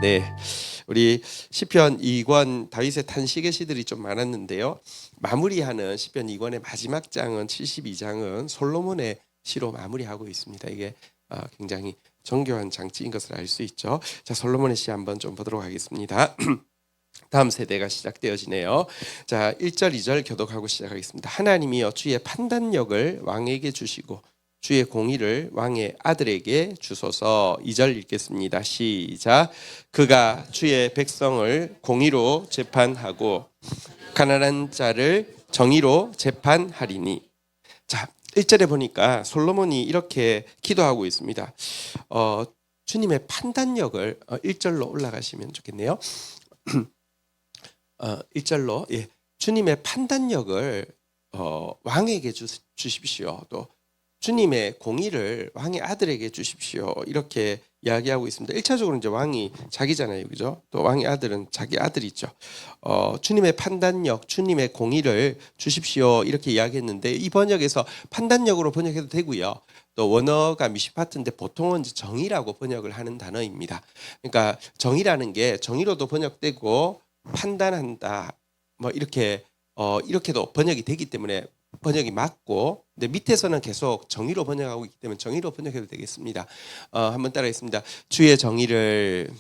네, 우리 시편 2권 다윗의 탄식의 시들이 좀 많았는데요. 마무리하는 시편 2권의 마지막 장은 72장은 솔로몬의 시로 마무리하고 있습니다. 이게 굉장히 정교한 장치인 것을 알 수 있죠. 자, 솔로몬의 시 한번 좀 보도록 하겠습니다. 다음 세대가 시작되어지네요. 자, 1절 2절 교독하고 시작하겠습니다. 하나님이여 주의 판단력을 왕에게 주시고 주의 공의를 왕의 아들에게 주소서. 2절 읽겠습니다. 시작. 그가 주의 백성을 공의로 재판하고 가난한 자를 정의로 재판하리니. 자, 1절에 보니까 솔로몬이 이렇게 기도하고 있습니다. 주님의 판단력을 1절로 올라가시면 좋겠네요. 1절로 주님의 판단력을 왕에게 주십시오. 또 주님의 공의를 왕의 아들에게 주십시오. 이렇게 이야기하고 있습니다. 1차적으로 이제 왕이 자기잖아요, 그죠? 또 왕의 아들은 자기 아들이죠. 주님의 판단력, 주님의 공의를 주십시오. 이렇게 이야기했는데 이 번역에서 판단력으로 번역해도 되고요. 또 원어가 미시파트인데 보통은 정의라고 번역을 하는 단어입니다. 그러니까 정의라는 게 정의로도 번역되고 판단한다, 뭐 이렇게도 번역이 되기 때문에 번역이 맞고, 근데 밑에서는 계속 정의로 번역하고 있기 때문에 정의로 번역해도 되겠습니다. 한번 따라하겠습니다. 주의 정의를,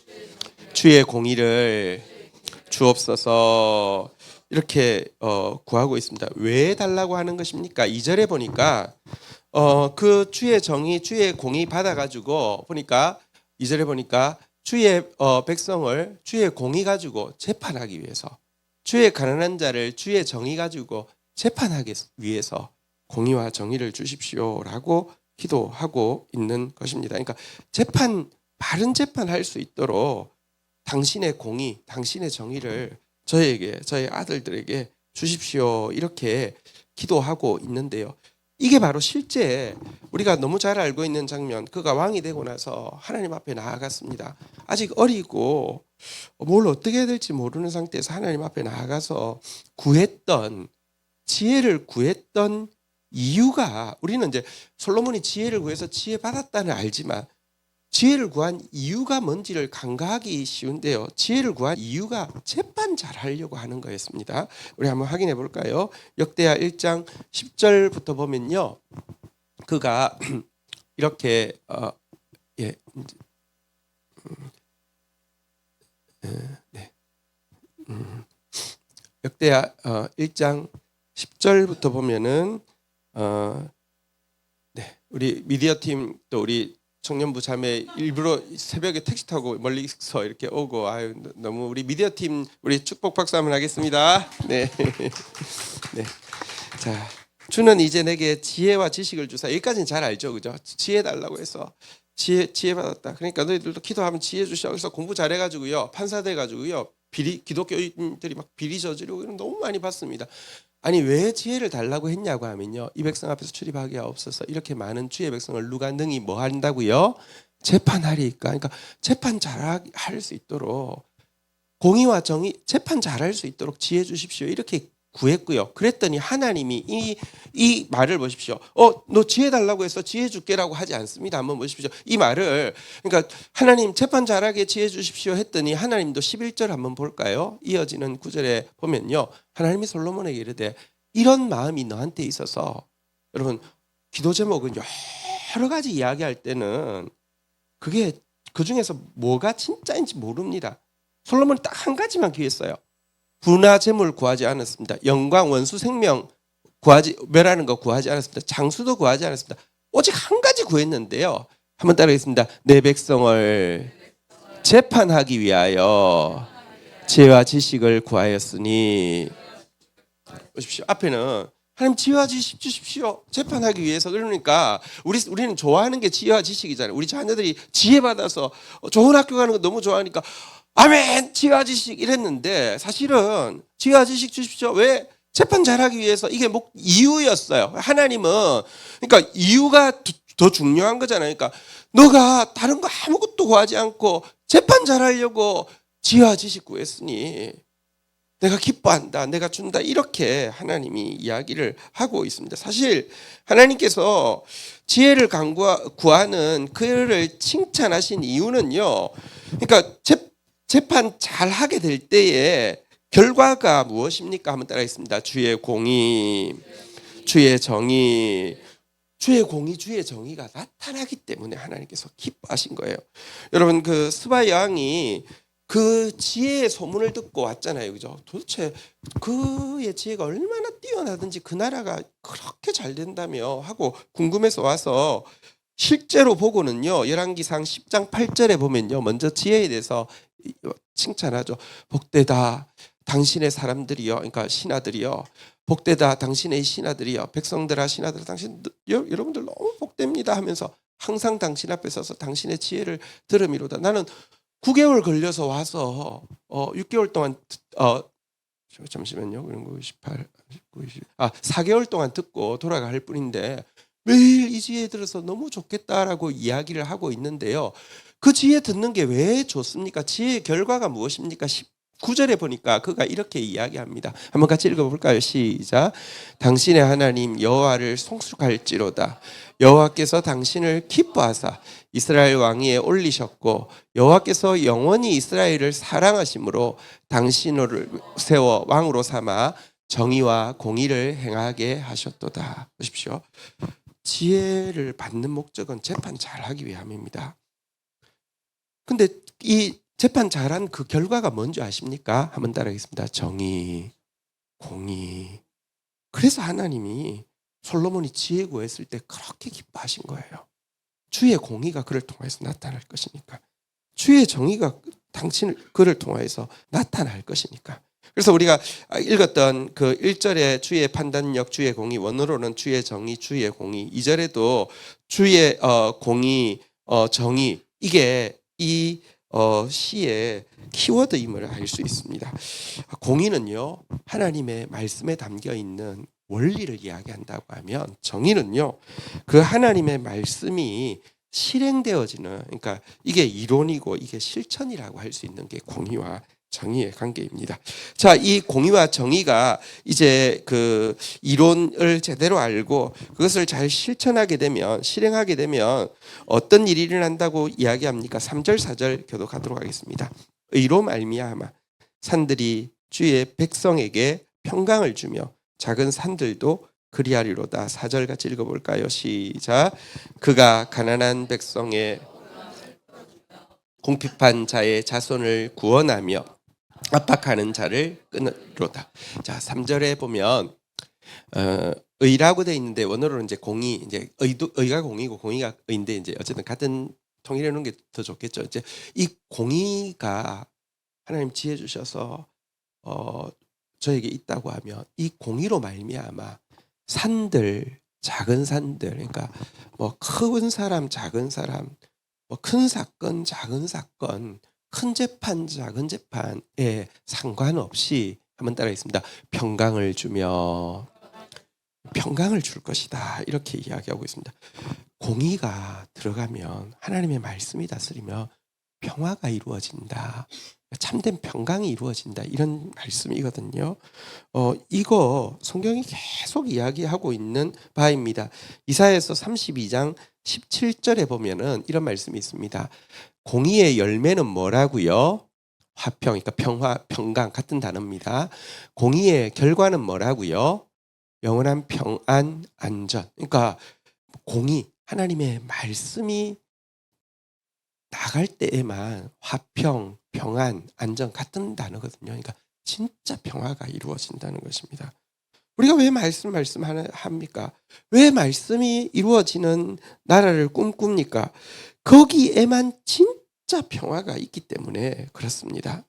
주의 공의를 주옵소서. 이렇게 구하고 있습니다. 왜 달라고 하는 것입니까? 2절에 보니까 그 주의 정의, 주의 공의 받아가지고 보니까 2절에 보니까 주의 백성을 주의 공의 가지고 재판하기 위해서, 주의 가난한 자를 주의 정의 가지고 재판하기 위해서 공의와 정의를 주십시오라고 기도하고 있는 것입니다. 그러니까 바른 재판할 수 있도록 당신의 공의, 당신의 정의를 저에게, 저의 아들들에게 주십시오. 이렇게 기도하고 있는데요. 이게 바로 실제 우리가 너무 잘 알고 있는 장면, 그가 왕이 되고 나서 하나님 앞에 나아갔습니다. 아직 어리고 뭘 어떻게 해야 될지 모르는 상태에서 하나님 앞에 나아가서 지혜를 구했던 이유가, 우리는 이제 솔로몬이 지혜를 구해서 지혜 받았다는 알지만 지혜를 구한 이유가 뭔지를 간과하기 쉬운데요. 지혜를 구한 이유가 재판 잘하려고 하는 거였습니다. 우리 한번 확인해 볼까요? 역대하 1장 10절부터 보면요, 그가 이렇게 역대하 1장 10절부터 보면은 우리 미디어 팀, 또 우리 청년부 자매 일부러 새벽에 택시 타고 멀리서 이렇게 오고, 너무 우리 미디어 팀 우리 축복 박수 한번 하겠습니다. 네. 네. 자, 주는 이제 내게 지혜와 지식을 주사. 여기까지는 잘 알죠, 그죠? 지혜 달라고 해서 지혜 받았다. 그러니까 너희들도 기도하면 지혜 주시오. 그래서 공부 잘해가지고요, 판사 돼가지고요, 기독교인들이 막 비리 저지르고 이런 너무 많이 봤습니다. 아니, 왜 지혜를 달라고 했냐고 하면요, 이 백성 앞에서 출입하기가 없어서 이렇게 많은 주의 백성을 누가 능히 뭐 한다고요? 재판하리까. 그러니까 재판 잘할 수 있도록, 공의와 정의, 재판 잘할 수 있도록 지혜 주십시오. 이렇게 구했고요. 그랬더니 하나님이 이 말을 보십시오. 너 지혜 달라고 해서 지혜 줄게라고 하지 않습니다. 한번 보십시오. 이 말을, 그러니까 하나님 재판 잘하게 지혜 주십시오 했더니 하나님도 11절 한번 볼까요? 이어지는 9절에 보면요, 하나님이 솔로몬에게 이르되 이런 마음이 너한테 있어서, 여러분 기도 제목은 여러 가지 이야기할 때는 그게 그 중에서 뭐가 진짜인지 모릅니다. 솔로몬이 딱 한 가지만 구했어요. 부나 재물 구하지 않았습니다. 영광, 원수, 생명 멸하는 거 구하지 않았습니다. 장수도 구하지 않았습니다. 오직 한 가지 구했는데요. 한번 따라하겠습니다. 내 백성을 재판하기 위하여 지혜와 지식을 구하였으니. 보십시오. 앞에는 하나님 지혜와 지식 주십시오. 재판하기 위해서. 그러니까 우리는 좋아하는 게 지혜와 지식이잖아요. 우리 자녀들이 지혜 받아서 좋은 학교 가는 거 너무 좋아하니까 아멘, 지혜와 지식 이랬는데, 사실은 지혜와 지식 주십시오. 왜? 재판 잘하기 위해서. 이게 이유였어요. 하나님은, 그러니까 이유가 더 중요한 거잖아요. 그러니까 너가 다른 거 아무것도 구하지 않고 재판 잘하려고 지혜와 지식 구했으니 내가 기뻐한다, 내가 준다, 이렇게 하나님이 이야기를 하고 있습니다. 사실 하나님께서 지혜를 구하는 그를 칭찬하신 이유는요, 그러니까 재판 잘 하게 될 때에 결과가 무엇입니까? 한번 따라하겠습니다. 주의 공의, 주의 정의, 주의 공의, 주의 정의가 나타나기 때문에 하나님께서 기뻐하신 거예요. 여러분, 그 스바 여왕이 그 지혜의 소문을 듣고 왔잖아요, 그죠? 도대체 그의 지혜가 얼마나 뛰어나든지 그 나라가 그렇게 잘 된다며 하고 궁금해서 와서 실제로 보고는요, 열왕기상 10장 8절에 보면요, 먼저 지혜에 대해서 칭찬하죠. 복되다 당신의 사람들이요, 그러니까 신하들이요, 복되다 당신의 신하들이요, 백성들아 신하들아 당신 여러분들 너무 복됩니다 하면서 항상 당신 앞에 서서 당신의 지혜를 들음이로다. 나는 9개월 걸려서 와서 6개월 동안 잠시만요. 그런 거 18, 19, 20, 4개월 동안 듣고 돌아갈 뿐인데 매일 이 지혜 들어서 너무 좋겠다라고 이야기를 하고 있는데요. 그 지혜 듣는 게 왜 좋습니까? 지혜의 결과가 무엇입니까? 19절에 보니까 그가 이렇게 이야기합니다. 한번 같이 읽어볼까요? 시작. 당신의 하나님 여호와를 송축할지로다. 여호와께서 당신을 기뻐하사 이스라엘 왕위에 올리셨고 여호와께서 영원히 이스라엘을 사랑하심으로 당신을 세워 왕으로 삼아 정의와 공의를 행하게 하셨도다. 보십시오. 지혜를 받는 목적은 재판 잘하기 위함입니다. 근데 이 재판 잘한 그 결과가 뭔지 아십니까? 한번 따라하겠습니다. 정의, 공의. 그래서 하나님이 솔로몬이 지혜 구했을 때 그렇게 기뻐하신 거예요. 주의 공의가 그를 통해서 나타날 것이니까. 주의 정의가 그를 통해서 나타날 것이니까. 그래서 우리가 읽었던 그 1절에 주의 판단력, 주의 공의, 원어로는 주의 정의, 주의 공의, 2절에도 주의 공의, 정의, 이게 이 시의 키워드임을 알 수 있습니다. 공의는요, 하나님의 말씀에 담겨 있는 원리를 이야기한다고 하면, 정의는요, 그 하나님의 말씀이 실행되어지는, 그러니까 이게 이론이고 이게 실천이라고 할 수 있는 게 공의와 정의의 관계입니다. 자, 이 공의와 정의가 이제 그 이론을 제대로 알고 그것을 잘 실천하게 되면, 실행하게 되면 어떤 일이 일어난다고 이야기합니까? 3절 4절 교독하도록 하겠습니다. 의로 말미암아 산들이 주의 백성에게 평강을 주며 작은 산들도 그리하리로다. 4절 같이 읽어볼까요? 시작. 그가 가난한 백성의 궁핍한 자의 자손을 구원하며 압박하는 자를 끊으로다. 자, 3절에 보면 의라고 돼 있는데 원어로는 이제 공의, 이제 의가 공의고 공의가 의인데 이제 어쨌든 같은 통일해 놓은 게 더 좋겠죠. 이제 이 공의가 하나님 지혜 주셔서 저에게 있다고 하면 이 공의로 말미암아 산들, 작은 산들, 그러니까 뭐 큰 사람, 작은 사람, 뭐 큰 사건, 작은 사건, 큰 재판, 작은 재판에 상관없이 한번 따라하겠습니다. 평강을 주며 평강을 줄 것이다. 이렇게 이야기하고 있습니다. 공의가 들어가면 하나님의 말씀이 다스리며 평화가 이루어진다. 참된 평강이 이루어진다. 이런 말씀이거든요. 이거 성경이 계속 이야기하고 있는 바입니다. 이사야서 32장 17절에 보면은 이런 말씀이 있습니다. 공의의 열매는 뭐라고요? 화평, 그러니까 평화, 평강 같은 단어입니다. 공의의 결과는 뭐라고요? 영원한 평안, 안전. 그러니까 공의, 하나님의 말씀이 나갈 때에만 화평, 평안, 안전 같은 단어거든요. 그러니까 진짜 평화가 이루어진다는 것입니다. 우리가 왜 말씀합니까? 왜 말씀이 이루어지는 나라를 꿈꿉니까? 거기에만 진짜 평화가 있기 때문에 그렇습니다.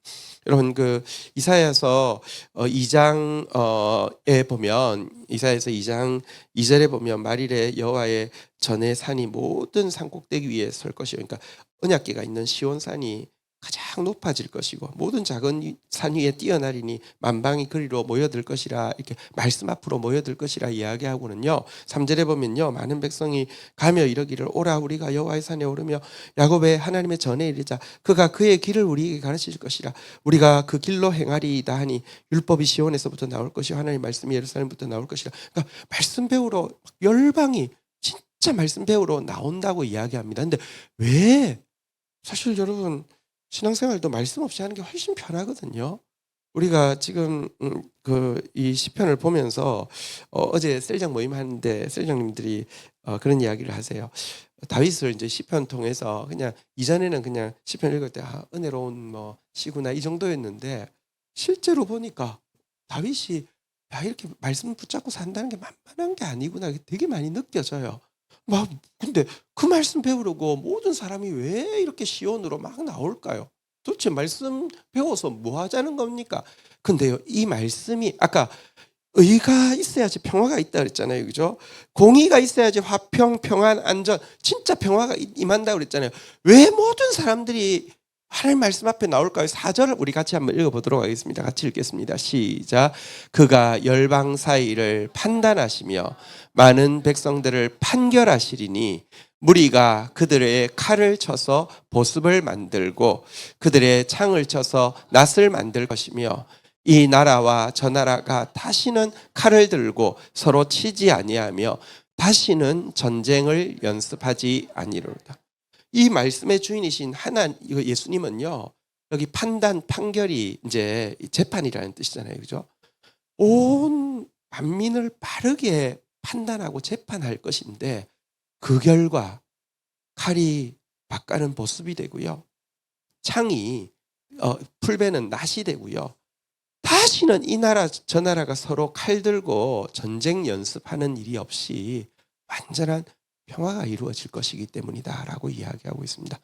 여러분, 그 이사야서 2장에 보면, 이사야서 2장 2절에 보면 말일에 여호와의 전의 산이 모든 산 꼭대기 위에 설 것이요, 그러니까 언약궤가 있는 시온산이 가장 높아질 것이고 모든 작은 산 위에 뛰어나리니 만방이 그리로 모여들 것이라, 이렇게 말씀 앞으로 모여들 것이라 이야기하고는요, 3절에 보면요, 많은 백성이 가며 이르기를 오라 우리가 여호와의 산에 오르며 야곱의 하나님의 전에 이르자 그가 그의 길을 우리에게 가르칠 것이라 우리가 그 길로 행하리이다 하니 율법이 시온에서부터 나올 것이요 하나님의 말씀이 예루살렘부터 나올 것이라. 그러니까 말씀 배우러 열방이 진짜 말씀 배우러 나온다고 이야기합니다. 근데 왜? 사실 여러분, 신앙생활도 말씀 없이 하는 게 훨씬 편하거든요. 우리가 지금 이 시편을 보면서 어제 셀장 모임 하는데 셀장님들이 그런 이야기를 하세요. 다윗을 이제 시편 통해서 그냥 이전에는 그냥 시편 읽을 때 은혜로운 뭐 시구나 이 정도였는데 실제로 보니까 다윗이 이렇게 말씀 붙잡고 산다는 게 만만한 게 아니구나 되게 많이 느껴져요. 막 근데 그 말씀 배우려고 모든 사람이 왜 이렇게 시온으로 막 나올까요? 도대체 말씀 배워서 뭐 하자는 겁니까? 근데요, 이 말씀이 아까 의가 있어야지 평화가 있다 그랬잖아요. 그죠? 공의가 있어야지 화평, 평안, 안전, 진짜 평화가 임한다고 그랬잖아요. 왜 모든 사람들이 하나님 말씀 앞에 나올까요? 4절을 우리 같이 한번 읽어보도록 하겠습니다. 같이 읽겠습니다. 시작. 그가 열방 사이를 판단하시며 많은 백성들을 판결하시리니 무리가 그들의 칼을 쳐서 보습을 만들고 그들의 창을 쳐서 낫을 만들 것이며 이 나라와 저 나라가 다시는 칼을 들고 서로 치지 아니하며 다시는 전쟁을 연습하지 아니로다. 이 말씀의 주인이신 예수님은요, 여기 판결이 이제 재판이라는 뜻이잖아요. 그죠? 온 만민을 바르게 판단하고 재판할 것인데 그 결과 칼이 밭가는 보습이 되고요. 창이 풀베는 낫이 되고요. 다시는 이 나라 저 나라가 서로 칼 들고 전쟁 연습하는 일이 없이 완전한 평화가 이루어질 것이기 때문이다라고 이야기하고 있습니다.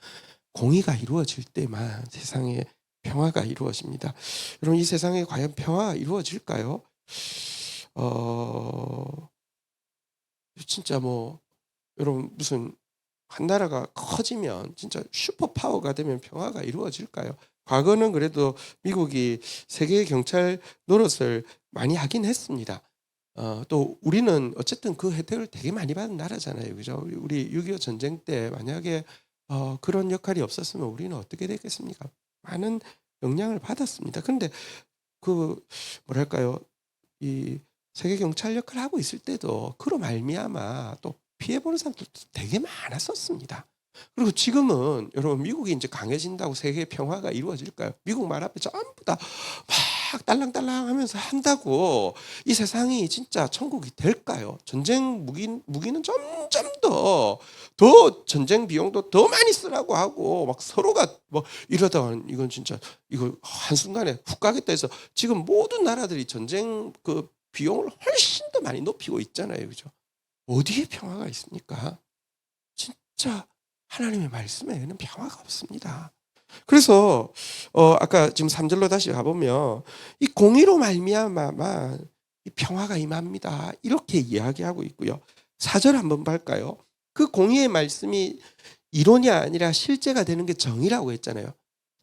공의가 이루어질 때만 세상에 평화가 이루어집니다. 여러분 이 세상에 과연 평화가 이루어질까요? 진짜 뭐 여러분 무슨 한 나라가 커지면 진짜 슈퍼파워가 되면 평화가 이루어질까요? 과거는 그래도 미국이 세계 경찰 노릇을 많이 하긴 했습니다. 또 우리는 어쨌든 그 혜택을 되게 많이 받은 나라잖아요. 그죠? 우리 6.25 전쟁 때 만약에 그런 역할이 없었으면 우리는 어떻게 됐겠습니까? 많은 영향을 받았습니다. 그런데 그 뭐랄까요? 이 세계 경찰 역할을 하고 있을 때도 그로 말미암아 또 피해 보는 사람들도 되게 많았었습니다. 그리고 지금은 여러분 미국이 이제 강해진다고 세계 평화가 이루어질까요? 미국 말 앞에 전부 다 막 딸랑딸랑 하면서 한다고 이 세상이 진짜 천국이 될까요? 전쟁 무기는 점점 더 전쟁 비용도 더 많이 쓰라고 하고 막 서로가 뭐 이러다가 이건 진짜 이거 한순간에 훅 가겠다 해서 지금 모든 나라들이 전쟁 그 비용을 훨씬 더 많이 높이고 있잖아요. 그죠? 어디에 평화가 있습니까? 진짜 하나님의 말씀에는 평화가 없습니다. 그래서 아까 지금 3절로 다시 가보면 이 공의로 말미암아 이 평화가 임합니다. 이렇게 이야기하고 있고요. 4절 한번 볼까요? 그 공의의 말씀이 이론이 아니라 실제가 되는 게 정의라고 했잖아요.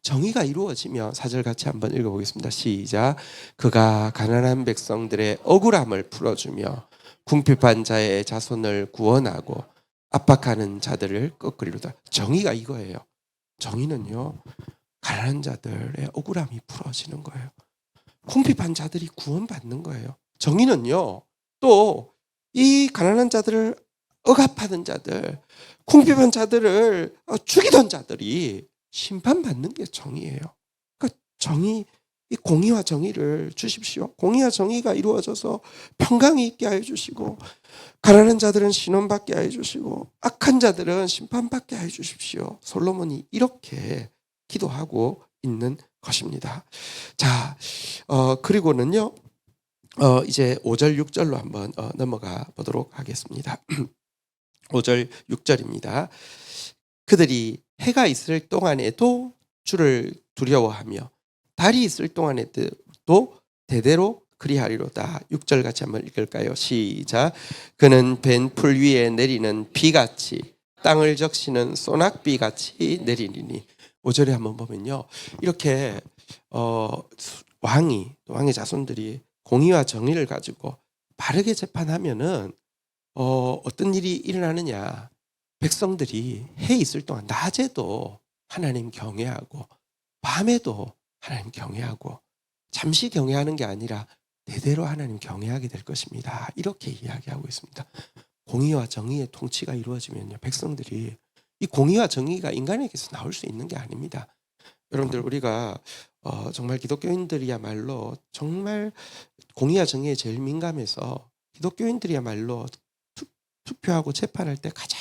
정의가 이루어지면 4절 같이 한번 읽어보겠습니다. 시작. 그가 가난한 백성들의 억울함을 풀어주며 궁핍한 자의 자손을 구원하고 압박하는 자들을 꺾으리로다. 정의가 이거예요. 정의는요, 가난한 자들의 억울함이 풀어지는 거예요. 궁핍한 자들이 구원받는 거예요. 정의는요, 또 이 가난한 자들을 억압하는 자들, 궁핍한 자들을 죽이던 자들이 심판받는 게 정의예요. 그러니까 이 공의와 정의를 주십시오. 공의와 정의가 이루어져서 평강이 있게 하여 주시고 가난한 자들은 신원받게 하여 주시고 악한 자들은 심판받게 하여 주십시오. 솔로몬이 이렇게 기도하고 있는 것입니다. 자, 그리고는요, 이제 5절, 6절로 한번 넘어가 보도록 하겠습니다. 5절, 6절입니다. 그들이 해가 있을 동안에도 주를 두려워하며 달이 있을 동안에도 대대로 그리하리로다. 6절 같이 한번 읽을까요? 시작. 그는 벤 풀 위에 내리는 비같이 땅을 적시는 소낙비같이 내리리니. 5절에 한번 보면요, 이렇게 왕의 자손들이 공의와 정의를 가지고 바르게 재판하면은 어떤 일이 일어나느냐. 백성들이 해 있을 동안 낮에도 하나님 경외하고 밤에도 하나님 경외하고 잠시 경외하는 게 아니라 대대로 하나님 경외하게 될 것입니다. 이렇게 이야기하고 있습니다. 공의와 정의의 통치가 이루어지면요, 백성들이 이 공의와 정의가 인간에게서 나올 수 있는 게 아닙니다. 여러분들 우리가 정말 기독교인들이야말로 정말 공의와 정의에 제일 민감해서 기독교인들이야말로 투표하고 재판할 때 가장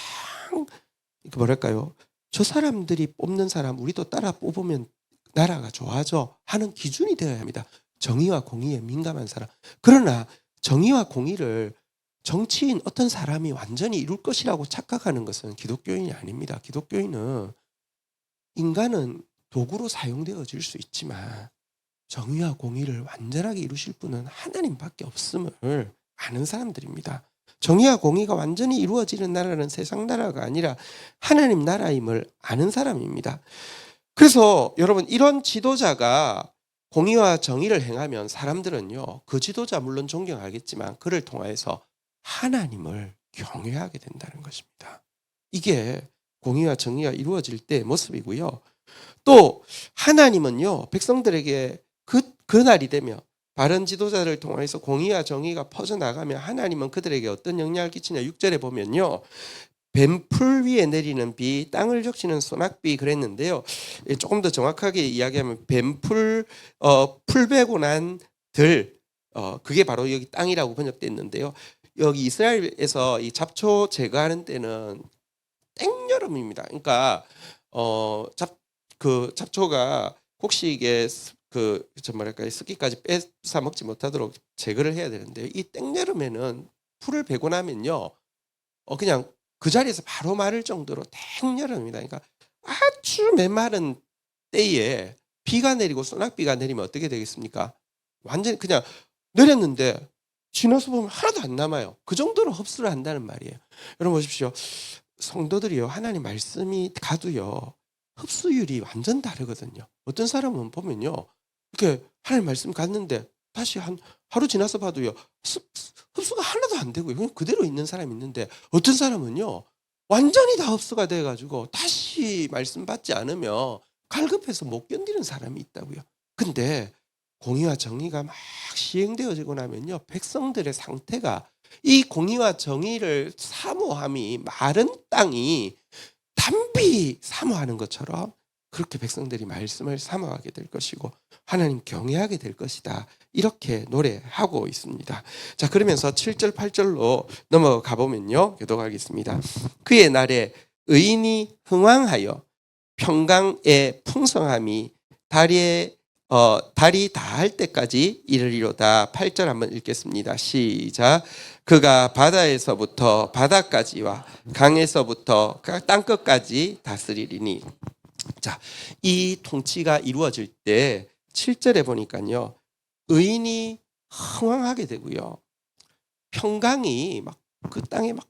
뭐랄까요? 저 사람들이 뽑는 사람 우리도 따라 뽑으면 나라가 좋아져 하는 기준이 되어야 합니다. 정의와 공의에 민감한 사람. 그러나 정의와 공의를 정치인 어떤 사람이 완전히 이룰 것이라고 착각하는 것은 기독교인이 아닙니다. 기독교인은 인간은 도구로 사용되어질 수 있지만 정의와 공의를 완전하게 이루실 분은 하나님밖에 없음을 아는 사람들입니다. 정의와 공의가 완전히 이루어지는 나라는 세상 나라가 아니라 하나님 나라임을 아는 사람입니다. 그래서 여러분 이런 지도자가 공의와 정의를 행하면 사람들은요 그 지도자 물론 존경하겠지만 그를 통해서 하나님을 경외하게 된다는 것입니다. 이게 공의와 정의가 이루어질 때의 모습이고요. 또 하나님은요 백성들에게 그날이 되면 바른 지도자를 통해서 공의와 정의가 퍼져나가면 하나님은 그들에게 어떤 영향을 끼치냐. 6절에 보면요. 뱀풀 위에 내리는 비, 땅을 적시는 소낙비 그랬는데요. 조금 더 정확하게 이야기하면 뱀풀 풀 베고 난 들 그게 바로 여기 땅이라고 번역됐는데요. 여기 이스라엘에서 이 잡초 제거하는 때는 땡여름입니다. 그러니까 잡초가 혹시 이게 뭐랄까 습기까지 뺏어 먹지 못하도록 제거를 해야 되는데 이 땡여름에는 풀을 베고 나면요 그냥 그 자리에서 바로 마를 정도로 땡여름입니다. 그러니까 아주 메마른 때에 비가 내리고 소낙비가 내리면 어떻게 되겠습니까? 완전히 그냥 내렸는데 지나서 보면 하나도 안 남아요. 그 정도로 흡수를 한다는 말이에요. 여러분 보십시오. 성도들이요 하나님 말씀이 가도요 흡수율이 완전 다르거든요. 어떤 사람은 보면요 이렇게 하나님 말씀 갔는데 다시 한 하루 지나서 봐도요 흡수가 하나도 안 되고요 그냥 그대로 있는 사람이 있는데 어떤 사람은요 완전히 다 흡수가 돼가지고 다시 말씀 받지 않으면 갈급해서 못 견디는 사람이 있다고요. 근데 공의와 정의가 막 시행되어지고 나면요 백성들의 상태가 이 공의와 정의를 사모함이 마른 땅이 담비 사모하는 것처럼 그렇게 백성들이 말씀을 사모하게 될 것이고 하나님 경외하게 될 것이다. 이렇게 노래하고 있습니다. 자, 그러면서 7절 8절로 넘어가 보면요. 교독하겠습니다. 그의 날에 의인이 흥왕하여 평강의 풍성함이 달이 다할 때까지 이르리로다. 8절 한번 읽겠습니다. 시작. 그가 바다에서부터 바다까지와 강에서부터 땅끝까지 다스리리니. 자, 이 통치가 이루어질 때 7절에 보니까요. 의인이 흥왕하게 되고요. 평강이 막 그 땅에 막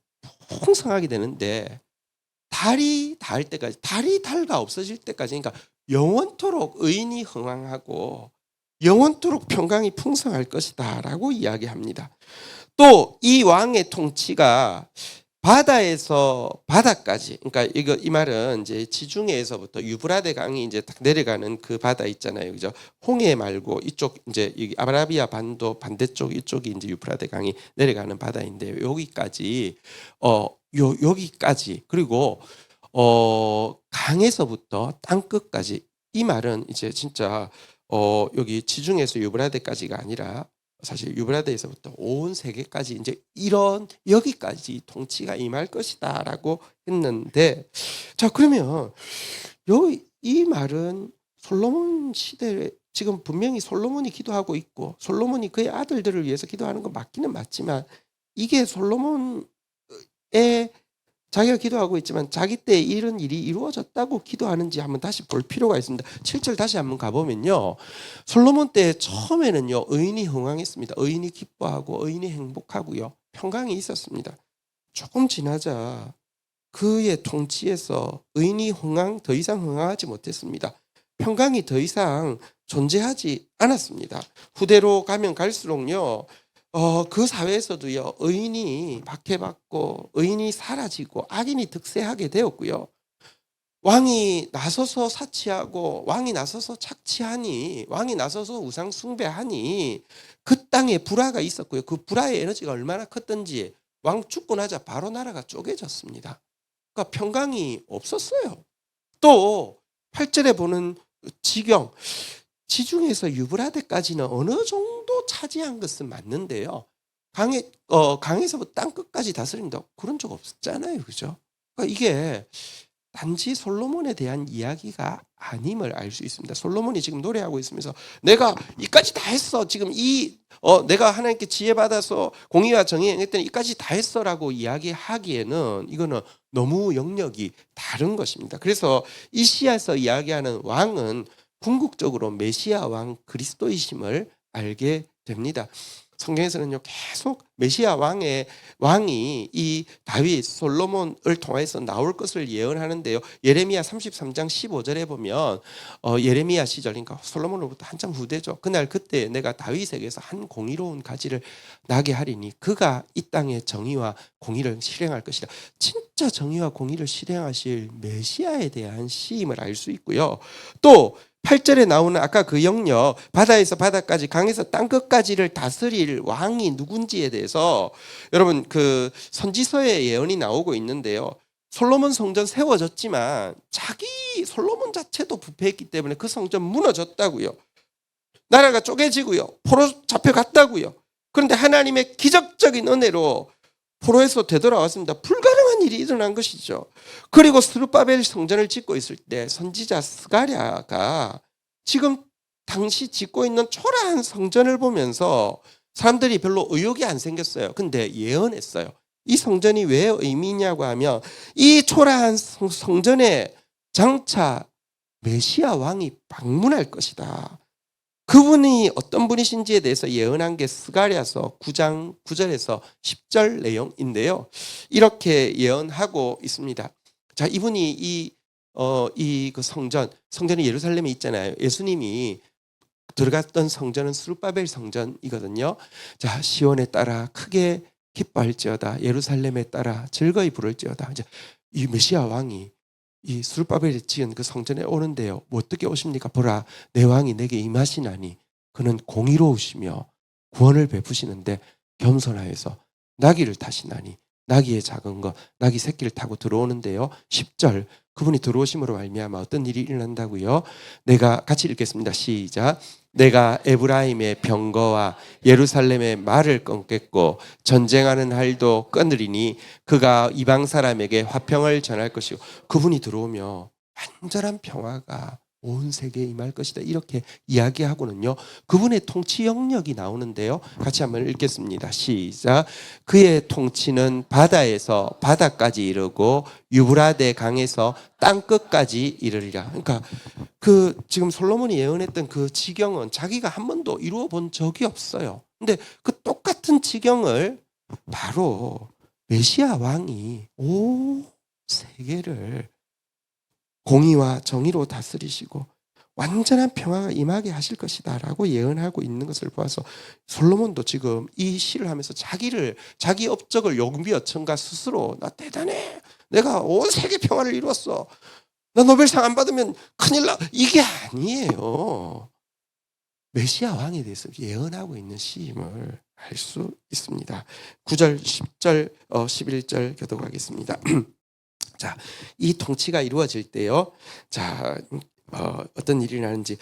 풍성하게 되는데 달이 닿을 때까지, 달이 달가 없어질 때까지, 그러니까 영원토록 의인이 흥왕하고 영원토록 평강이 풍성할 것이다라고 이야기합니다. 또 이 왕의 통치가 바다에서 바다까지, 그러니까 이 말은 이제 지중해에서부터 유브라데 강이 이제 딱 내려가는 그 바다 있잖아요, 그죠? 홍해 말고 이쪽 이제 여기 아라비아 반도 반대쪽 이쪽이 이제 유브라데 강이 내려가는 바다인데 여기까지 여기까지 그리고 강에서부터 땅 끝까지 이 말은 이제 진짜 여기 지중해에서 유브라데까지가 아니라 사실 유브라데에서부터 온 세계까지 이제 이런 여기까지 통치가 임할 것이다라고 했는데 자 그러면 이 말은 솔로몬 시대에 지금 분명히 솔로몬이 기도하고 있고 솔로몬이 그의 아들들을 위해서 기도하는 건 맞기는 맞지만 이게 솔로몬의 자기가 기도하고 있지만 자기 때 이런 일이 이루어졌다고 기도하는지 한번 다시 볼 필요가 있습니다. 7절 다시 한번 가보면요. 솔로몬 때 처음에는요. 의인이 흥왕했습니다. 의인이 기뻐하고 의인이 행복하고요. 평강이 있었습니다. 조금 지나자 그의 통치에서 의인이 더 이상 흥왕하지 못했습니다. 평강이 더 이상 존재하지 않았습니다. 후대로 가면 갈수록요. 그 사회에서도요 의인이 박해받고 의인이 사라지고 악인이 득세하게 되었고요. 왕이 나서서 사치하고 왕이 나서서 착취하니 왕이 나서서 우상 숭배하니 그 땅에 불화가 있었고요. 그 불화의 에너지가 얼마나 컸던지 왕 죽고 나자 바로 나라가 쪼개졌습니다. 그러니까 평강이 없었어요. 또 8절에 보는 지경, 지중해에서 유브라데까지는 어느 정도 차지한 것은 맞는데요. 강에서부터 땅 끝까지 다스린다 그런 적 없잖아요, 그죠? 그러니까 이게 단지 솔로몬에 대한 이야기가 아님을 알 수 있습니다. 솔로몬이 지금 노래하고 있으면서 내가 이까지 다 했어. 지금 내가 하나님께 지혜 받아서 공의와 정의 행했더니 이까지 다 했어라고 이야기하기에는 이거는 너무 영역이 다른 것입니다. 그래서 이시야에서 이야기하는 왕은 궁극적으로 메시아 왕 그리스도이심을 알게 됩니다. 성경에서는요 계속 메시아 왕이 이 다윗 솔로몬을 통해서 나올 것을 예언하는데요. 예레미야 33장 15절에 보면 예레미야 시절 그러니까 솔로몬으로부터 한참 후대죠. 그때 내가 다윗에게서 한 공의로운 가지를 나게 하리니 그가 이 땅에 정의와 공의를 실행할 것이라. 진짜 정의와 공의를 실행하실 메시아에 대한 시임을 알 수 있고요. 또 8절에 나오는 아까 그 영역 바다에서 바다까지 강에서 땅끝까지를 다스릴 왕이 누군지에 대해서 여러분 그 선지서의 예언이 나오고 있는데요. 솔로몬 성전 세워졌지만 솔로몬 자체도 부패했기 때문에 그 성전 무너졌다고요. 나라가 쪼개지고요. 포로 잡혀갔다고요. 그런데 하나님의 기적적인 은혜로 포로에서 되돌아왔습니다. 불가능한 일이 일어난 것이죠. 그리고 스룹바벨 성전을 짓고 있을 때 선지자 스가랴가 지금 당시 짓고 있는 초라한 성전을 보면서 사람들이 별로 의욕이 안 생겼어요. 근데 예언했어요. 이 성전이 왜 의미 있냐고 하면 이 초라한 성전에 장차 메시아 왕이 방문할 것이다. 그분이 어떤 분이신지에 대해서 예언한 게 스가랴서 9장 9절에서 10절 내용인데요. 이렇게 예언하고 있습니다. 자, 이분이 그 성전이 예루살렘에 있잖아요. 예수님이 들어갔던 성전은 스룹바벨 성전이거든요. 자, 시온에 따라 크게 기뻐할지어다. 예루살렘에 따라 즐거이 부를지어다. 이제 이 메시아 왕이 이 스룹바벨이 지은 그 성전에 오는데요. 뭐 어떻게 오십니까? 보라, 내 왕이 내게 임하시나니 그는 공의로우시며 구원을 베푸시는데 겸손하여서 나귀를 타시나니 나귀의 작은 것 나귀 새끼를 타고 들어오는데요. 10절 그분이 들어오심으로 말미암아 어떤 일이 일어난다고요? 내가 같이 읽겠습니다. 시작. 내가 에브라임의 병거와 예루살렘의 말을 끊겠고 전쟁하는 할도 끊으리니 그가 이방 사람에게 화평을 전할 것이고 그분이 들어오며 완전한 평화가 온 세계에 임할 것이다. 이렇게 이야기하고는요. 그분의 통치 영역이 나오는데요. 같이 한번 읽겠습니다. 시작. 그의 통치는 바다에서 바다까지 이르고 유브라데 강에서 땅끝까지 이르리라. 그러니까 그 지금 솔로몬이 예언했던 그 지경은 자기가 한 번도 이루어 본 적이 없어요. 근데 그 똑같은 지경을 바로 메시아 왕이 온 세계를 공의와 정의로 다스리시고 완전한 평화가 임하게 하실 것이다 라고 예언하고 있는 것을 보아서 솔로몬도 지금 이 시를 하면서 자기 업적을 용비어천가 스스로 나 대단해. 내가 온 세계 평화를 이루었어. 나 노벨상 안 받으면 큰일 나. 이게 아니에요. 메시아 왕에 대해서 예언하고 있는 시임을 알 수 있습니다. 9절, 10절, 11절 교독하겠습니다. 자, 이 통치가 이루어질 때요. 자, 어떤 일이 나는지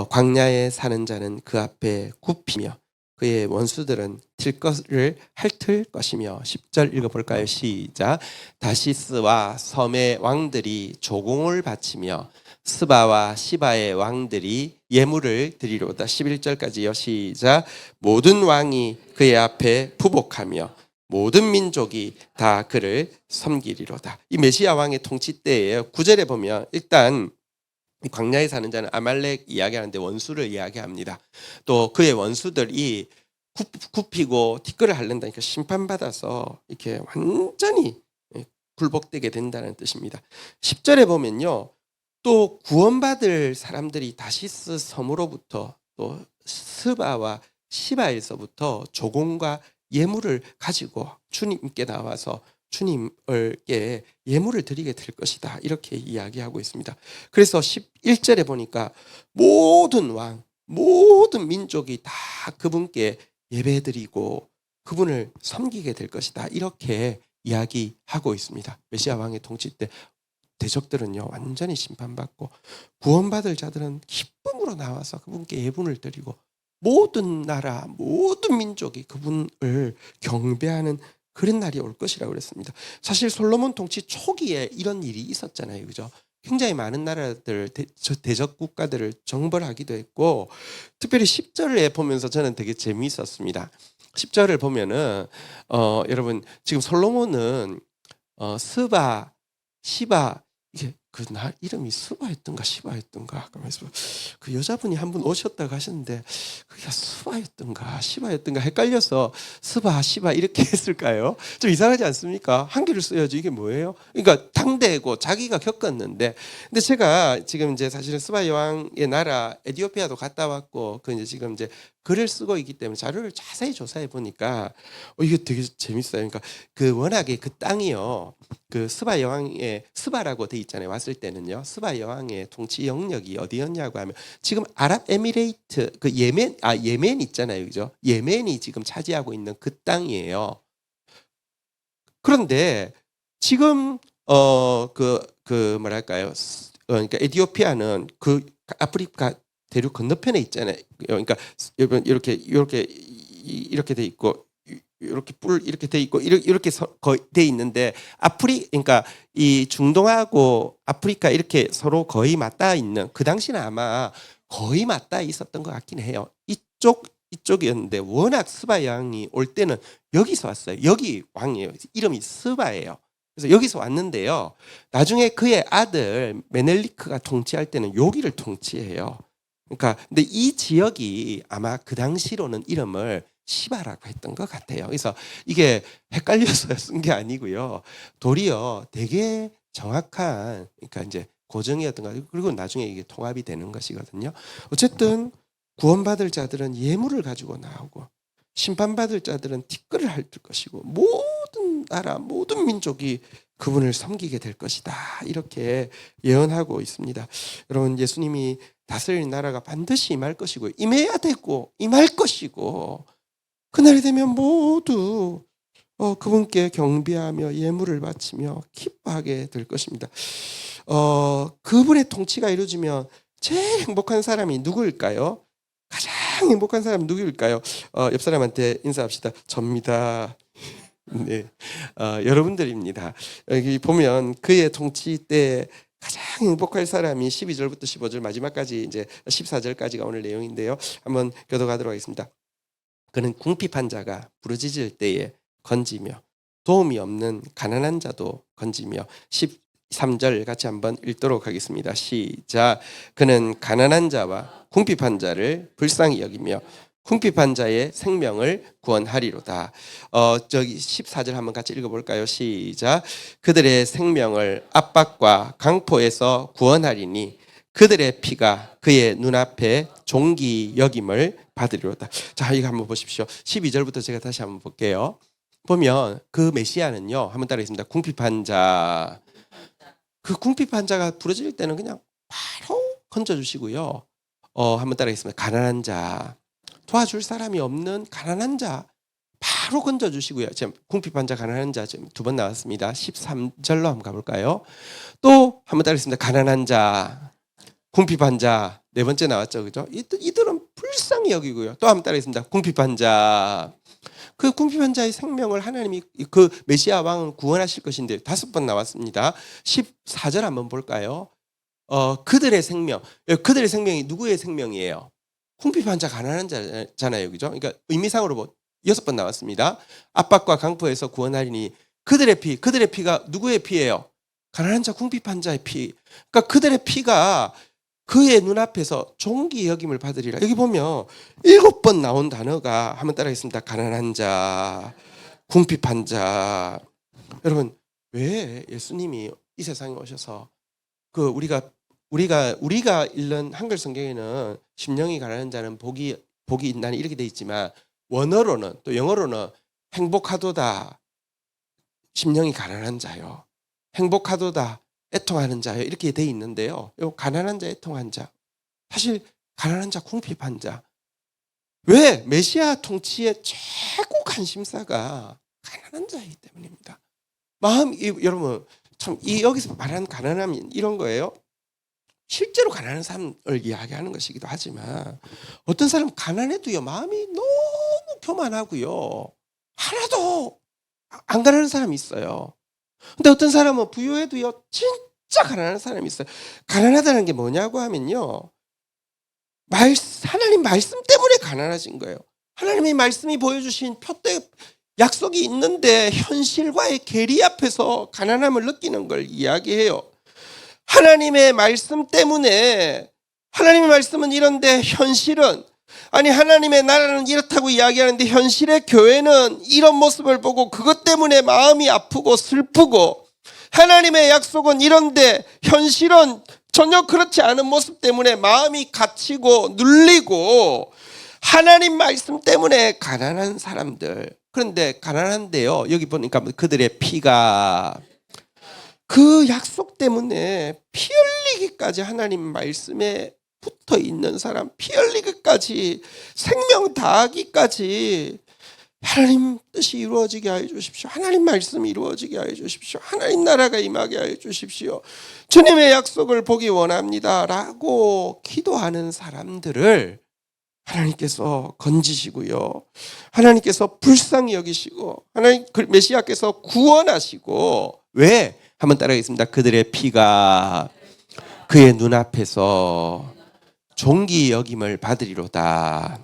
광야에 사는 자는 그 앞에 굽히며 그의 원수들은 들것을 핥을 것이며 10절 읽어볼까요? 시작. 다시스와 섬의 왕들이 조공을 바치며 스바와 시바의 왕들이 예물을 드리로다. 11절까지요. 시작. 모든 왕이 그의 앞에 부복하며 모든 민족이 다 그를 섬기리로다. 이 메시아 왕의 통치 때예요. 9절에 보면 일단 광야에 사는 자는 아말렉 이야기하는데 원수를 이야기합니다. 또 그의 원수들이 굽히고 티끌을 핥는다니까 심판받아서 이렇게 완전히 굴복되게 된다는 뜻입니다. 10절에 보면요. 또 구원받을 사람들이 다시스 섬으로부터 또 스바와 시바에서부터 조공과 예물을 가지고 주님께 나와서 주님께 예물을 드리게 될 것이다. 이렇게 이야기하고 있습니다. 그래서 11절에 보니까 모든 왕, 모든 민족이 다 그분께 예배드리고 그분을 섬기게 될 것이다. 이렇게 이야기하고 있습니다. 메시아 왕의 통치 때 대적들은요 완전히 심판받고 구원받을 자들은 기쁨으로 나와서 그분께 예분을 드리고 모든 나라 모든 민족이 그분을 경배하는 그런 날이 올 것이라고 그랬습니다. 사실 솔로몬 통치 초기에 이런 일이 있었잖아요, 그죠? 굉장히 많은 나라들 대적 국가들을 정벌하기도 했고, 특별히 10절에 보면서 저는 되게 재미있었습니다. 10절을 보면은 여러분 지금 솔로몬은 스바, 시바, 이게 그 날 이름이 스바였던가 시바였던가 그러면서 그 여자분이 한 분 오셨다고 하셨는데 그게 스바였던가 시바였던가 헷갈려서 스바, 시바 이렇게 했을까요? 좀 이상하지 않습니까? 한글을 써야지 이게 뭐예요? 그러니까 당대고 자기가 겪었는데, 근데 제가 지금 이제 사실은 스바 여왕의 나라 에티오피아도 갔다 왔고 그 이제 지금 이제 글을 쓰고 있기 때문에 자료를 자세히 조사해 보니까 이게 되게 재밌어요. 그러니까 그 워낙에 그 땅이요. 그 스바 여왕의 스바라고 돼 있잖아요. 왔을 때는요. 스바 여왕의 통치 영역이 어디였냐고 하면 지금 아랍에미레이트 그 예멘 있잖아요. 그죠? 예멘이 지금 차지하고 있는 그 땅이에요. 그런데 지금 그 뭐랄까요? 그러니까 에티오피아는 그 아프리카 대륙 건너편에 있잖아요. 그러니까 이렇게 돼 있고 이렇게 돼 있고 이렇게 돼 있는데 그러니까 이 중동하고 아프리카 이렇게 서로 거의 맞닿아 있는, 그 당시는 아마 거의 맞닿아 있었던 것 같긴 해요. 이쪽이었는데 워낙 스바 왕이 올 때는 여기서 왔어요. 여기 왕이에요. 이름이 스바예요. 그래서 여기서 왔는데요. 나중에 그의 아들 메넬리크가 통치할 때는 여기를 통치해요. 그러니까 근데 이 지역이 아마 그 당시로는 이름을 시바라고 했던 것 같아요. 그래서 이게 헷갈려서 쓴 게 아니고요. 도리어 되게 정확한, 그러니까 이제 고정이었던 것 같아요. 그리고 나중에 이게 통합이 되는 것이거든요. 어쨌든 구원받을 자들은 예물을 가지고 나오고 심판받을 자들은 티끌을 핥을 것이고 모든 나라 모든 민족이 그분을 섬기게 될 것이다. 이렇게 예언하고 있습니다. 여러분, 예수님이 다스릴 나라가 반드시 임할 것이고 임해야 되고 임할 것이고 그날이 되면 모두 그분께 경배하며 예물을 바치며 기뻐하게 될 것입니다. 그분의 통치가 이루어지면 제일 행복한 사람이 누구일까요? 가장 행복한 사람은 누구일까요? 옆 사람한테 인사합시다. 접니다. 네, 여러분들입니다. 여기 보면 그의 통치 때 가장 행복할 사람이 12절부터 15절 마지막까지 이제 14절까지가 오늘 내용인데요. 한번 교독하도록 하겠습니다. 그는 궁핍한 자가 부르짖을 때에 건지며 도움이 없는 가난한 자도 건지며 13절 같이 한번 읽도록 하겠습니다. 시작. 그는 가난한 자와 궁핍한 자를 불쌍히 여기며 궁핍한 자의 생명을 구원하리로다. 저기 14절 한번 같이 읽어볼까요? 시작. 그들의 생명을 압박과 강포에서 구원하리니 그들의 피가 그의 눈앞에 종기 여김을 받으리로다. 자, 이거 한번 보십시오. 12절부터 제가 다시 한번 볼게요. 보면 그 메시아는요, 한번 따라하겠습니다. 궁핍한 자. 그 궁핍한 자가 부러질 때는 그냥 바로 건져주시고요. 한번 따라하겠습니다. 가난한 자. 도와줄 사람이 없는 가난한 자 바로 건져주시고요. 지금 궁핍한 자, 가난한 자 지금 두 번 나왔습니다. 13절로 한번 가볼까요? 또 한번 따라하겠습니다. 가난한 자, 궁핍한 자 네 번째 나왔죠, 그죠? 이들은 불쌍히 여기고요. 또 한번 따라하겠습니다. 궁핍한 자. 그 궁핍한 자의 생명을 하나님이 그 메시아 왕은 구원하실 것인데 다섯 번 나왔습니다. 14절 한번 볼까요? 그들의 생명이 누구의 생명이에요? 궁핍한 자, 가난한 자잖아요, 그죠? 그러니까 의미상으로 여섯 번 나왔습니다. 압박과 강포에서 구원하리니 그들의 피가 누구의 피예요? 가난한 자, 궁핍한 자의 피. 그러니까 그들의 피가 그의 눈앞에서 종기 여김을 받으리라. 여기 보면 7번 나온 단어가 한번 따라하겠습니다. 가난한 자, 궁핍한 자. 여러분, 왜 예수님이 이 세상에 오셔서 그 우리가 읽는 한글 성경에는 심령이 가난한 자는 복이 있나니 이렇게 돼 있지만 원어로는 또 영어로는 행복하도다 심령이 가난한 자요, 행복하도다 애통하는 자요, 이렇게 돼 있는데요. 가난한 자, 애통한 자, 사실 가난한 자, 궁핍한 자. 왜? 메시아 통치의 최고 관심사가 가난한 자이기 때문입니다. 여러분, 참 이 여기서 말하는 가난함이 이런 거예요. 실제로 가난한 사람을 이야기하는 것이기도 하지만 어떤 사람은 가난해도요 마음이 너무 교만하고요 하나도 안 가난한 사람이 있어요. 근데 어떤 사람은 부유해도요 진짜 가난한 사람이 있어요. 가난하다는 게 뭐냐고 하면요 하나님 말씀 때문에 가난해진 거예요. 하나님의 말씀이 보여주신 표대 약속이 있는데 현실과의 괴리 앞에서 가난함을 느끼는 걸 이야기해요. 하나님의 말씀 때문에 하나님의 말씀은 이런데 현실은 아니 하나님의 나라는 이렇다고 이야기하는데 현실의 교회는 이런 모습을 보고 그것 때문에 마음이 아프고 슬프고 하나님의 약속은 이런데 현실은 전혀 그렇지 않은 모습 때문에 마음이 갇히고 눌리고 하나님 말씀 때문에 가난한 사람들. 그런데 가난한데요 여기 보니까 그들의 피가 그 약속 때문에 피 흘리기까지 하나님 말씀에 붙어 있는 사람, 피 흘리기까지 생명 다하기까지 하나님 뜻이 이루어지게 하여 주십시오. 하나님 말씀이 이루어지게 하여 주십시오. 하나님 나라가 임하게 하여 주십시오. 주님의 약속을 보기 원합니다 라고 기도하는 사람들을 하나님께서 건지시고요. 하나님께서 불쌍히 여기시고 하나님 메시아께서 구원하시고 왜? 한번 따라하겠습니다. 그들의 피가 그의 눈앞에서 존귀 여김을 받으리로다.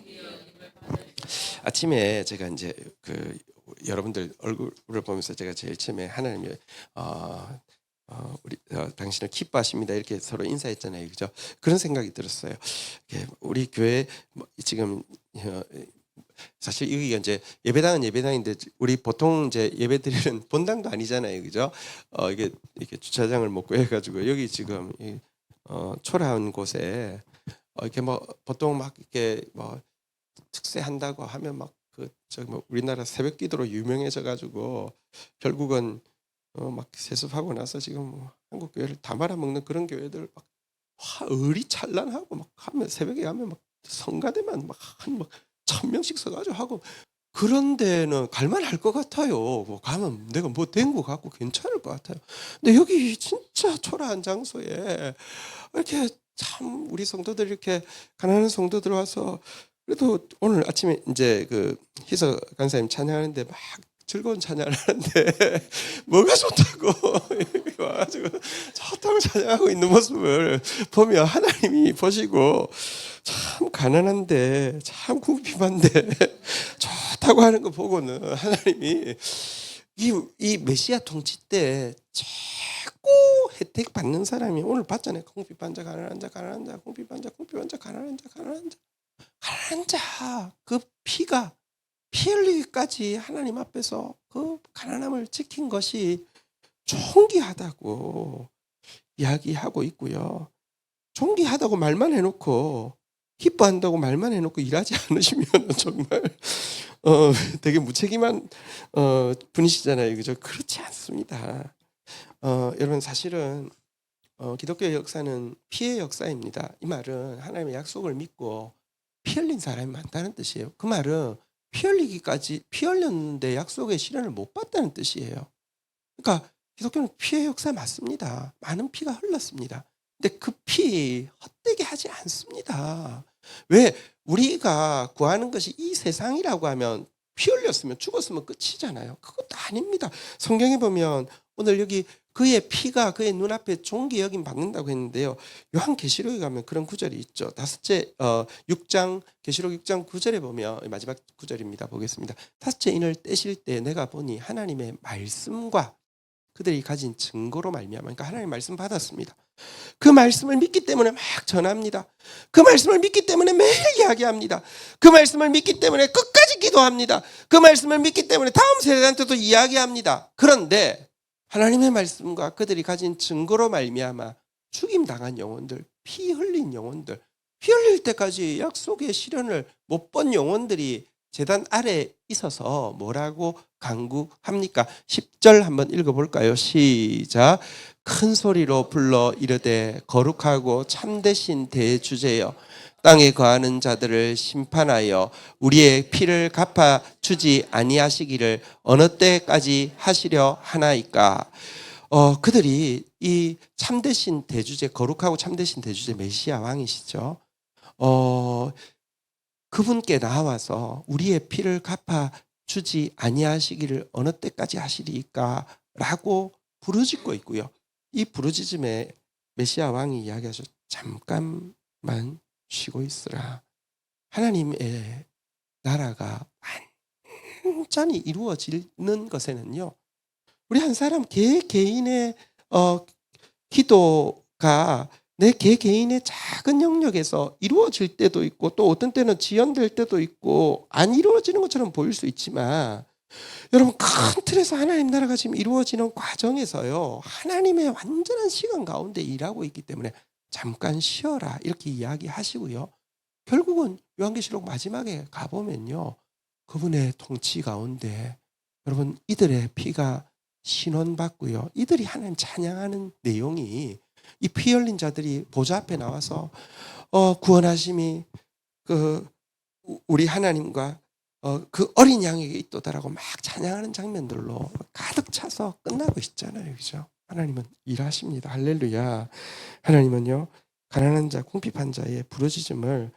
아침에 제가 이제 여러분들 얼굴을 보면서 제가 제일 처음에 하나님이 우리 당신을 기뻐하십니다 이렇게 서로 인사했잖아요, 그죠? 그런 생각이 들었어요. 우리 교회 지금 사실 여기가 이제 예배당은 예배당인데 우리 보통 이제 예배드리는 본당도 아니잖아요, 그죠? 이게 이렇게 주차장을 못 구해가지고 여기 지금 초라한 곳에 이렇게 뭐 보통 막 이렇게 뭐 특세한다고 하면 막 우리나라 새벽기도로 유명해져가지고 결국은 막 세습하고 나서 지금 한국 교회를 다 말아먹는 그런 교회들 막 의리찬란하고 막 하면 새벽에 가면 막 성가대만 막 한 1,000명씩 서가지고 하고 그런 데는 갈만할 것 같아요. 뭐 가면 내가 뭐 된 거 같고 괜찮을 것 같아요. 근데 여기 진짜 초라한 장소에 이렇게 참 우리 성도들 이렇게 가난한 성도들 와서 그래도 오늘 아침에 이제 희서 간사님 찬양하는데 막 즐거운 찬양을 하는데 뭐가 좋다고 여기 와가지고 좋다고 찬양하고 있는 모습을 보면 하나님이 보시고 참 가난한데 참 궁핍한데 좋다고 하는 거 보고는 하나님이 이 메시아 통치 때 자꾸 혜택 받는 사람이 오늘 봤잖아요. 궁핍한 자 가난한 자 가난한 자 궁핍한 자 궁핍한 자 가난한 자 가난한 자 가난한 자 그 피가 피 흘리기까지 하나님 앞에서 그 가난함을 지킨 것이 존귀하다고 이야기하고 있고요. 존귀하다고 말만 해놓고 기뻐한다고 말만 해놓고 일하지 않으시면 정말 되게 무책임한 분이시잖아요, 그죠? 그렇지 않습니다. 여러분 사실은 기독교의 역사는 피의 역사입니다. 이 말은 하나님의 약속을 믿고 피 흘린 사람이 많다는 뜻이에요. 그 말은 피 흘렸는데 약속의 실현을 못 봤다는 뜻이에요. 그러니까 기독교는 피의 역사 맞습니다. 많은 피가 흘렀습니다. 근데 그 피 헛되게 하지 않습니다. 왜? 우리가 구하는 것이 이 세상이라고 하면 피 흘렸으면 죽었으면 끝이잖아요. 그것도 아닙니다. 성경에 보면 오늘 여기 그의 피가 그의 눈앞에 존귀 여김 받는다고 했는데요. 요한계시록에 가면 그런 구절이 있죠. 다섯째 6장 계시록 6장 9절에 보면 마지막 구절입니다. 보겠습니다. 다섯째 인을 떼실 때 내가 보니 하나님의 말씀과 그들이 가진 증거로 말미암아 그러니까 하나님의 말씀 받았습니다. 그 말씀을 믿기 때문에 막 전합니다. 그 말씀을 믿기 때문에 매일 이야기합니다. 그 말씀을 믿기 때문에 끝까지 기도합니다. 그 말씀을 믿기 때문에 다음 세대한테도 이야기합니다. 그런데 하나님의 말씀과 그들이 가진 증거로 말미암아 죽임당한 영혼들, 피 흘린 영혼들, 피 흘릴 때까지 약속의 실현을 못 본 영혼들이 제단 아래 있어서 뭐라고 간구합니까? 10절 한번 읽어볼까요? 시작. 큰 소리로 불러 이르되 거룩하고 참되신 대주제여 땅에 거하는 자들을 심판하여 우리의 피를 갚아 주지 아니하시기를 어느 때까지 하시려 하나이까. 그들이 이 참되신 대주제, 거룩하고 참되신 대주제 메시아 왕이시죠. 그분께 나와서 우리의 피를 갚아 주지 아니하시기를 어느 때까지 하시리까라고 부르짖고 있고요. 이 부르짖음에 메시아 왕이 이야기하죠. 잠깐만 쉬고 있으라. 하나님의 나라가 완전히 이루어지는 것에는요, 우리 한 사람 개인의 기도가 내 개인의 작은 영역에서 이루어질 때도 있고, 또 어떤 때는 지연될 때도 있고, 안 이루어지는 것처럼 보일 수 있지만, 여러분, 큰 틀에서 하나님 나라가 지금 이루어지는 과정에서요, 하나님의 완전한 시간 가운데 일하고 있기 때문에 잠깐 쉬어라 이렇게 이야기하시고요. 결국은 요한계시록 마지막에 가보면요, 그분의 통치 가운데 여러분, 이들의 피가 신원받고요, 이들이 하나님 찬양하는 내용이, 이 피 흘린 자들이 보좌 앞에 나와서 구원하심이 우리 하나님과 그 어린 양에게 있도다라고 막 찬양하는 장면들로 가득 차서 끝나고 있잖아요, 그죠? 하나님은 일하십니다. 할렐루야. 하나님은요, 가난한 자, 궁핍한 자의 부르짖음을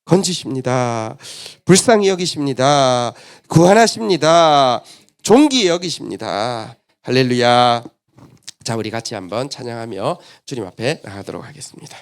건지십니다. 불쌍히 여기십니다. 구원하십니다. 존귀히 여기십니다. 할렐루야. 자, 우리 같이 한번 찬양하며 주님 앞에 나가도록 하겠습니다.